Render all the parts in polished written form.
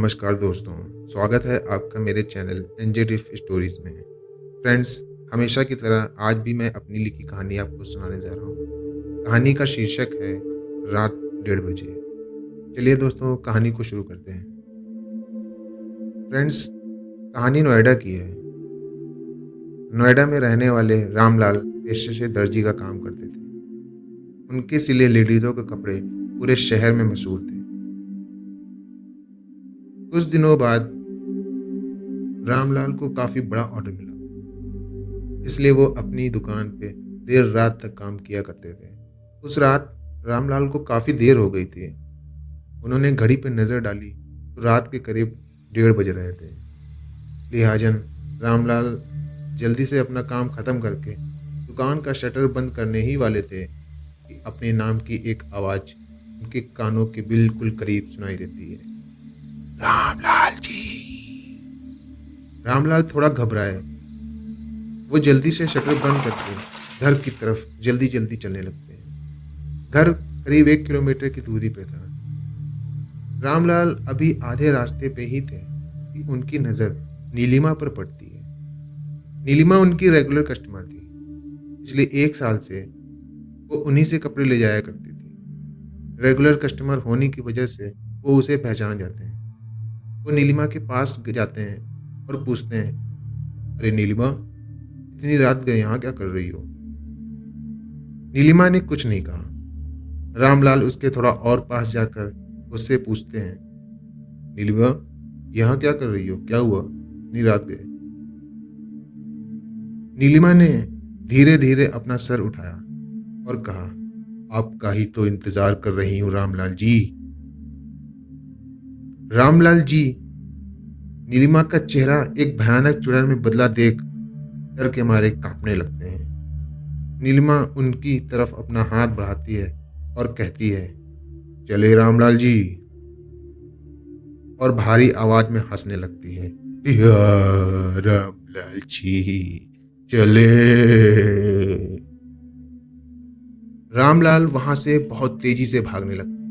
नमस्कार दोस्तों, स्वागत है आपका मेरे चैनल एनजे डिफ स्टोरीज़ में। फ्रेंड्स, हमेशा की तरह आज भी मैं अपनी लिखी कहानी आपको सुनाने जा रहा हूँ। कहानी का शीर्षक है रात 1:30 बजे। चलिए दोस्तों, कहानी को शुरू करते हैं। फ्रेंड्स, कहानी नोएडा की है। नोएडा में रहने वाले रामलाल पेशे से दर्जी का काम करते थे। उनके सिले लेडीज़ों के कपड़े पूरे शहर में मशहूर थे। कुछ दिनों बाद रामलाल को काफ़ी बड़ा ऑर्डर मिला, इसलिए वो अपनी दुकान पे देर रात तक काम किया करते थे। उस रात रामलाल को काफ़ी देर हो गई थी। उन्होंने घड़ी पर नज़र डाली तो रात के करीब 1:30 बज रहे थे। लिहाजन रामलाल जल्दी से अपना काम ख़त्म करके दुकान का शटर बंद करने ही वाले थे कि अपने नाम की एक आवाज़ उनके कानों के बिल्कुल करीब सुनाई देती है। रामलाल जी। रामलाल थोड़ा घबराए। वो जल्दी से शटर बंद करके घर की तरफ जल्दी जल्दी चलने लगते हैं। घर करीब 1 किलोमीटर की दूरी पे था। रामलाल अभी आधे रास्ते पे ही थे कि उनकी नज़र नीलिमा पर पड़ती है। नीलिमा उनकी रेगुलर कस्टमर थी। पिछले 1 साल से वो उन्हीं से कपड़े ले जाया करती थी। रेगुलर कस्टमर होने की वजह से वो उसे पहचान जाते हैं। वो नीलिमा के पास जाते हैं और पूछते हैं, अरे नीलिमा, इतनी रात गए यहाँ क्या कर रही हो? नीलिमा ने कुछ नहीं कहा। रामलाल उसके थोड़ा और पास जाकर उससे पूछते हैं, नीलिमा, यहाँ क्या कर रही हो? क्या हुआ? इतनी रात गए? नीलिमा ने धीरे धीरे अपना सर उठाया और कहा, आपका ही तो इंतजार कर रही हूँ रामलाल जी। रामलाल जी। नीलिमा का चेहरा एक भयानक चुड़ैल में बदला देख डर के मारे कांपने लगते हैं। नीलिमा उनकी तरफ अपना हाथ बढ़ाती है और कहती है, चले रामलाल जी, और भारी आवाज में हंसने लगती है। या रामलाल जी, चले। रामलाल वहां से बहुत तेजी से भागने लगते हैं।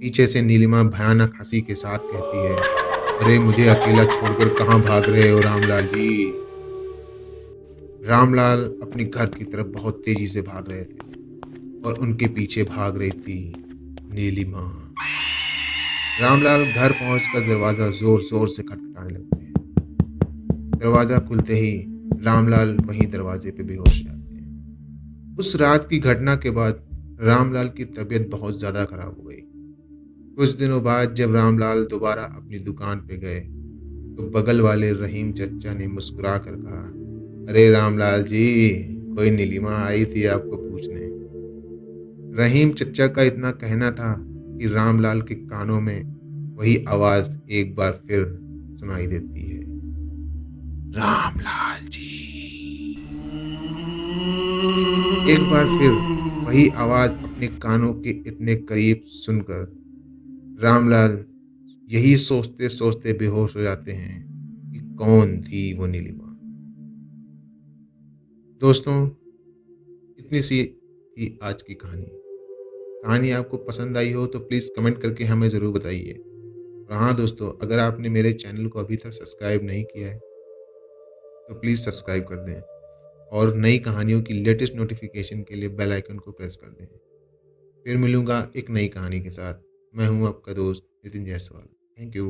पीछे से नीलिमा भयानक हंसी के साथ कहती है, अरे मुझे अकेला छोड़कर कहाँ भाग रहे हो रामलाल जी? रामलाल अपने घर की तरफ बहुत तेजी से भाग रहे थे और उनके पीछे भाग रही थी नीलिमा। रामलाल घर पहुंचकर दरवाजा जोर जोर से खटखटाने लगते हैं। दरवाजा खुलते ही रामलाल वहीं दरवाजे पे बेहोश हो जाते हैं। उस रात की घटना के बाद रामलाल की तबीयत बहुत ज्यादा खराब हो गई। कुछ दिनों बाद जब रामलाल दोबारा अपनी दुकान पे गए तो बगल वाले रहीम चचा ने मुस्कुरा कर कहा, अरे रामलाल जी, कोई नीलिमा आई थी आपको पूछने। रहीम चचा का इतना कहना था कि रामलाल के कानों में वही आवाज एक बार फिर सुनाई देती है, रामलाल जी। एक बार फिर वही आवाज अपने कानों के इतने करीब सुनकर रामलाल यही सोचते सोचते बेहोश हो जाते हैं कि कौन थी वो नीलिमा। दोस्तों, इतनी सी थी आज की कहानी। कहानी आपको पसंद आई हो तो प्लीज़ कमेंट करके हमें ज़रूर बताइए। और हाँ दोस्तों, अगर आपने मेरे चैनल को अभी तक सब्सक्राइब नहीं किया है तो प्लीज़ सब्सक्राइब कर दें और नई कहानियों की लेटेस्ट नोटिफिकेशन के लिए बेल आइकन को प्रेस कर दें। फिर मिलूंगा एक नई कहानी के साथ। मैं हूँ आपका दोस्त नितिन जायसवाल। Thank you.